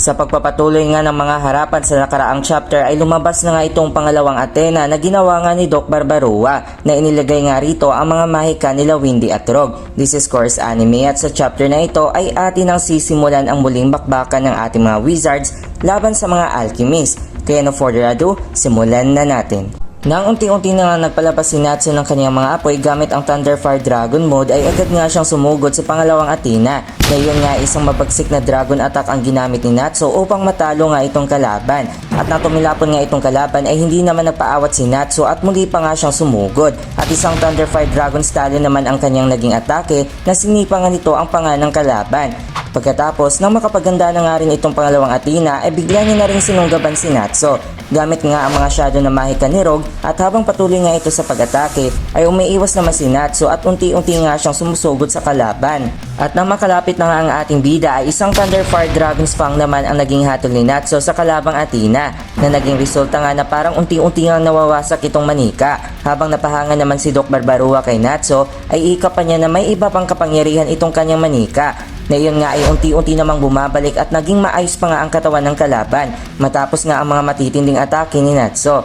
Sa pagpapatuloy nga ng mga harapan sa nakaraang chapter ay lumabas na nga itong pangalawang Athena na ginawa nga ni Doc Barbarua na inilagay nga rito ang mga mahika nila Windy at Rogue. This is Course Anime at sa chapter na ito ay atin ang sisimulan ang muling bakbakan ng ating mga wizards laban sa mga alchemist. Kaya no further ado, simulan na natin. Nang unti-unti na nga nagpalabas si Natsu ng kaniyang mga apoy gamit ang Thunderfire Dragon mode ay agad nga siyang sumugod sa pangalawang Athena na iyon nga isang mabagsik na dragon attack ang ginamit ni Natsu upang matalo nga itong kalaban. At nang tumilapon nga itong kalaban ay hindi naman nagpaawat si Natsu at muli pa nga siyang sumugod at isang Thunderfire Dragon Stallion naman ang kanyang naging atake na sinipa nga nito ang panga ng kalaban. Pagkatapos nang makapaganda na nga rin itong pangalawang Athena ay bigla niya na rin sinunggaban si Natsu gamit nga ang mga shadow na mahika ni Rogue at habang patuloy nga ito sa pag-atake ay umiiwas naman si Natsu at unti-unti nga siyang sumusugod sa kalaban. At nang makalapit na nga ang ating bida ay isang Thunderfire Dragon's Fang naman ang naging hatol ni Natsu sa kalabang Athena na naging resulta nga na parang unti-unti nga nawawasak itong manika. Habang napahanga naman si Doc Barbarua kay Natsu ay ika pa niya na may iba pang kapangyarihan itong kanyang manika na iyon nga ay unti-unti namang bumabalik at naging maayos pa nga ang katawan ng kalaban matapos nga ang mga matitinding atake ni Natsu.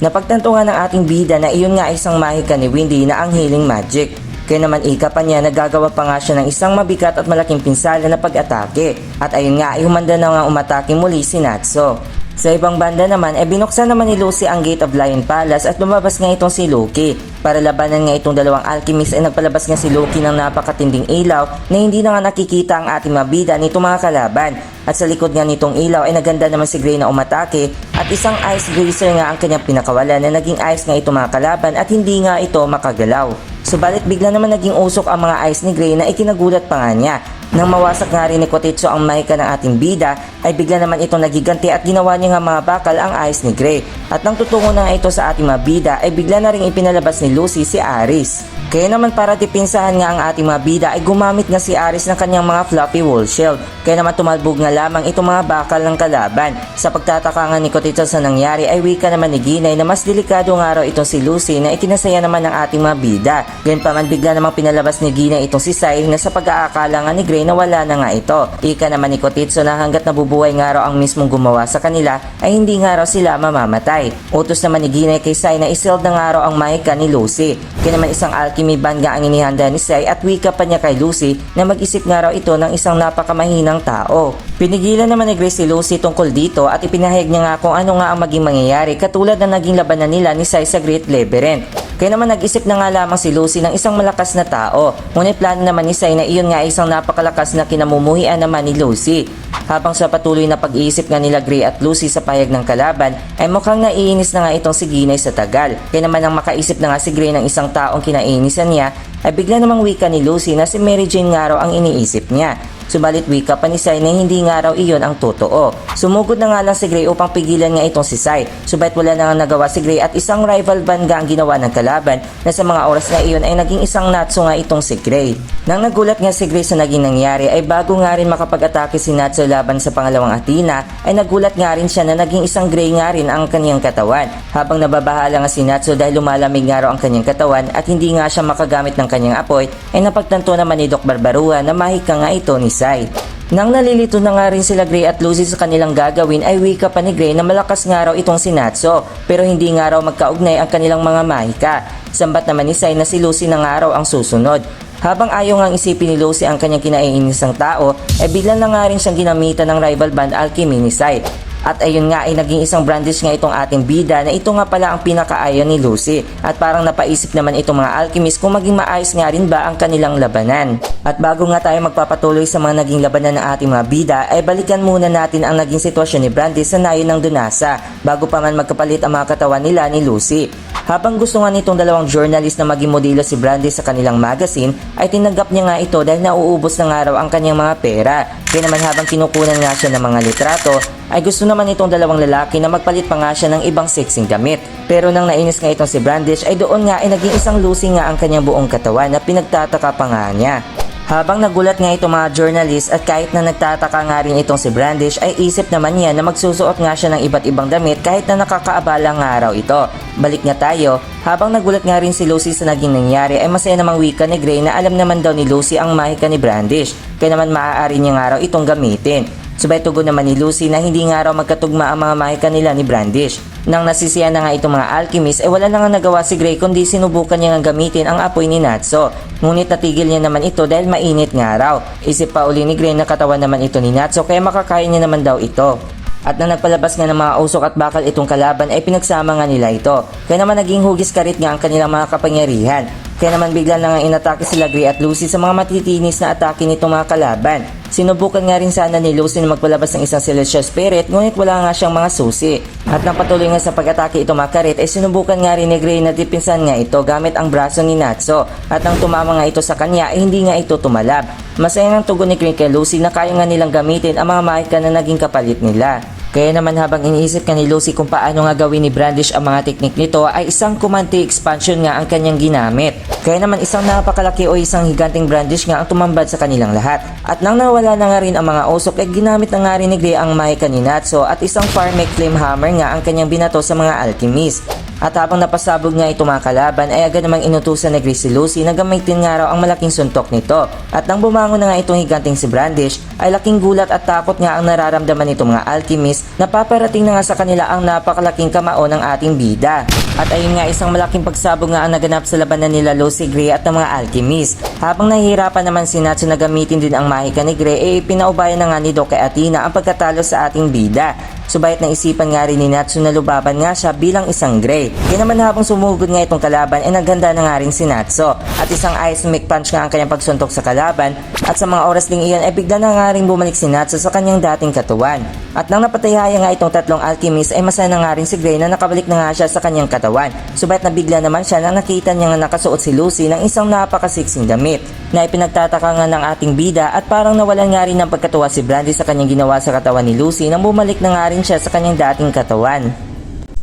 Napagtanto nga ng ating bida na iyon nga ay isang mahika ni Windy na ang healing magic. Kaya naman ika pa niya nagagawa pa nga siya ng isang mabigat at malaking pinsala na pag-atake at ayun nga ay humanda na nga umatake muli si Natsu. Sa ibang banda naman ay binuksan naman ni Lucy ang Gate of Lion Palace at lumabas nga itong si Loki. Para labanan nga itong dalawang alchemist ay nagpalabas nga si Loki ng napakatinding ilaw na hindi na nga nakikita ang ating mabida nito mga kalaban. At sa likod nga nitong ilaw ay naganda naman si Grey na umatake at isang Ice Grazer nga ang kanyang pinakawalan na naging ice nga itong mga kalaban at hindi nga ito makagalaw. Subalit bigla naman naging usok ang mga ice ni Grey na ikinagulat pa nga niya. Nang mawasak nga rin ni Kotetsu ang mahika ng ating bida ay bigla naman itong nagiganti at ginawa niya nga mga bakal ang ice ni Grey. At nang tutungo na nga ito sa ating mga bida ay bigla na rin ipinalabas ni Lucy si Aris. Kaya naman para dipinsahan nga ang ating mga bida ay gumamit nga si Aris ng kanyang mga fluffy wool shield. Kaya naman tumalbog nga lamang itong mga bakal ng kalaban. Sa pagtataka nga ni Kotetsu sa nangyari ay wika naman ni Ginay na mas delikado nga raw itong si Lucy na ikinasaya naman ng ating mga bida. Ganyan pa man bigla namang pinalabas ni Ginay itong si Sai na sa pag-aakala nga ni Grey na wala na nga ito. Ika naman ni Kotetsu na hanggat nabubuhay nga raw ang mismong gumawa sa kanila ay hindi nga raw sila mamamatay. Utos naman ni Ginay kay Sai na isild na nga raw ang mahika ni Lucy. Kaya naman isang alchemy band nga ang inihanda ni Sai at wika pa niya kay Lucy na mag-isip nga raw ito ng isang napakamahinang tao. Pinigilan naman ni Grey si Lucy tungkol dito at ipinahayag niya nga kung ano nga ang maging mangyayari katulad ng naging labanan nila ni Sai sa Great Labyrinth. Kaya naman nag-isip na nga lamang si Lucy ng isang malakas na tao. Ngunit plano naman ni Sai na iyon nga isang napakalakas na kinamumuhian naman ni Lucy. Habang sa patuloy na pag-iisip nga nila Grey at Lucy sa pahayag ng kalaban ay mukhang naiinis na nga itong si Ginay sa tagal. Kaya naman nang makaisip na nga si Grey ng isang taong kinainisan niya ay bigla namang wika ni Lucy na si Mary Jane nga raw ang iniisip niya. Subalit wika pa ni Sai na hindi nga raw iyon ang totoo. Sumugod na nga lang si Grey upang pigilan nga itong si Sai. Subalit wala na nga nagawa si Grey at isang rival band nga ang ginawa ng kalaban na sa mga oras na iyon ay naging isang Natsu nga itong si Grey. Nang nagulat nga si Grey sa naging nangyari ay bago nga rin makapag-atake si Natsu laban sa pangalawang Athena ay nagulat nga rin siya na naging isang Grey nga rin ang kanyang katawan. Habang nababahala nga si Natsu dahil lumalamig nga raw ang kanyang katawan at hindi nga siya makagamit ng kanyang apoy ay napagtanto naman ni Doc Barbarua na mahika nga ito ni Sai. Nang nalilito na nga rin sila Grey at Lucy sa kanilang gagawin ay wika pa ni Grey na malakas nga raw itong si Natsu pero hindi nga raw magkaugnay ang kanilang mga mahika. Sambat naman ni Sai na si Lucy na nga raw ang susunod. Habang ayaw ngang isipin ni Lucy ang kanyang kinaiinisang tao ay bigla na nga rin siyang ginamitan ng rival band alchemy ni Sai. At ayun nga ay naging isang brandish nga itong ating bida na ito nga pala ang pinakaayaw ni Lucy at parang napaisip naman itong mga alchemist kung maging maayos nga rin ba ang kanilang labanan. At bago nga tayo magpapatuloy sa mga naging labanan ng ating mga bida ay balikan muna natin ang naging sitwasyon ni Brandy sa nayon ng Dunasa bago pa man magkapalit ang mga katawan nila ni Lucy. Habang gusto nga nitong dalawang journalist na maging modelo si Brandy sa kanilang magazine ay tinanggap niya nga ito dahil nauubos na nga raw ang kanyang mga pera. Kaya naman habang kinukunan nga siya ng mga litrato ay gusto naman itong dalawang lalaki na magpalit pa nga siya ng ibang sexing damit. Pero nang nainis nga itong si Brandish ay doon nga ay naging isang Lucy nga ang kanyang buong katawan na pinagtataka pa nga niya. Habang nagulat nga itong mga journalist at kahit na nagtataka nga rin itong si Brandish ay isip naman niya na magsusuot nga siya ng iba't ibang damit kahit na nakakaabala nga raw ito. Balik nga tayo, habang nagulat nga rin si Lucy sa naging nangyari ay masaya namang wika ni Grey na alam naman daw ni Lucy ang mahika ni Brandish kaya naman maaari niya nga raw itong gamitin. Subay tugon naman ni Lucy na hindi nga raw magkatugma ang mga mahika nila ni Brandish. Nang nasisiyan na nga itong mga alchemist wala na nga nagawa si Gray kundi sinubukan niya nga gamitin ang apoy ni Natsu. Ngunit natigil niya naman ito dahil mainit nga raw. Isip pa uli ni Gray na katawan naman ito ni Natsu kaya makakain niya naman daw ito. At nang nagpalabas nga ng mga usok at bakal itong kalaban ay pinagsama nga nila ito. Kaya naman naging hugis karit nga ang kanilang mga kapangyarihan. Kaya naman bigla na nga inatake sila Gray at Lucy sa mga matitinis na atake nitong mga kalaban. Sinubukan nga rin sana ni Lucy na magpalabas ng isang celestial spirit ngunit wala nga siyang mga susi. At nang patuloy nga sa pag-atake itong mga karit ay sinubukan nga rin ni Gray na dipinsan nga ito gamit ang braso ni Natsu. At nang tumama nga ito sa kanya ay hindi nga ito tumalab. Masaya ng tugon ni Gray kay Lucy na kaya nga nilang gamitin ang mga mahika na naging kapalit nila. Kaya naman habang iniisip ka ni Lucy kung paano nga gawin ni Brandish ang mga teknik nito ay isang Kumante expansion nga ang kanyang ginamit. Kaya naman isang napakalaki o isang higanting Brandish nga ang tumambad sa kanilang lahat. At nang nawala na nga rin ang mga usok ay ginamit na nga rin ni Gray ang mahika ni Natsu at isang Farmek Flame Hammer nga ang kanyang binato sa mga alchemist. At habang napasabog nga itong mga kalaban ay agad namang inutusan ni Gray si Lucy na gamitin nga raw ang malaking suntok nito. At nang bumangon na nga itong higanting si Brandish ay laking gulat at takot nga ang nararamdaman nitong mga alchemist na paparating na nga sa kanila ang napakalaking kamao ng ating bida. At ayun nga isang malaking pagsabog nga ang naganap sa labanan nila Lucy, Gray at ng mga alchemist. Habang nahihirapan naman si Natsu na gamitin din ang mahika ni Gray pinaubayan na nga ni Doc kay Athena ang pagkatalo sa ating bida. Subayat naisipan nga rin ni Natsu na lubaban nga siya bilang isang Gray. Kaya naman habang sumugod nga itong kalaban ay naghanda na nga rin si Natsu. At isang Ice Mic Punch nga ang kanyang pagsuntok sa kalaban. At sa mga oras ding iyon ay bigla na nga rin bumalik si Natsu sa kanyang dating katawan. At nang napatayaya nga itong tatlong alchemist ay masaya na nga rin si Gray na nakabalik na nga siya sa kanyang katawan. Subayat nabigla naman siya nang nakita niya nga nakasuot si Lucy ng isang napakasiksing damit na ipinagtataka nga ng ating bida at parang nawalan nga rin ng pagkatuwa si Brandy sa kanyang ginawa sa katawan ni Lucy nang bumalik na nga rin siya sa kanyang dating katawan.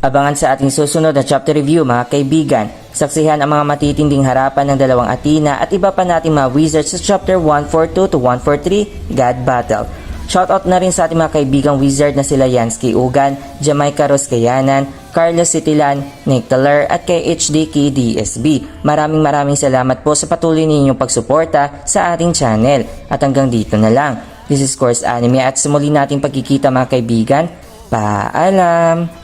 Abangan sa ating susunod na chapter review mga kaibigan. Saksihan ang mga matitinding harapan ng dalawang Athena at iba pa nating mga wizards sa chapter 142 to 143 God Battle. Shoutout na rin sa ating mga kaibigang wizard na sila Yansky Ugan, Jamaica Roscayanan, Carlos Sitilan, Nick Taller at kay HDK DSB. Maraming salamat po sa patuloy ninyong pagsuporta sa ating channel. At hanggang dito na lang. This is Course Anime at sa muli nating pagkikita mga kaibigan. Paalam!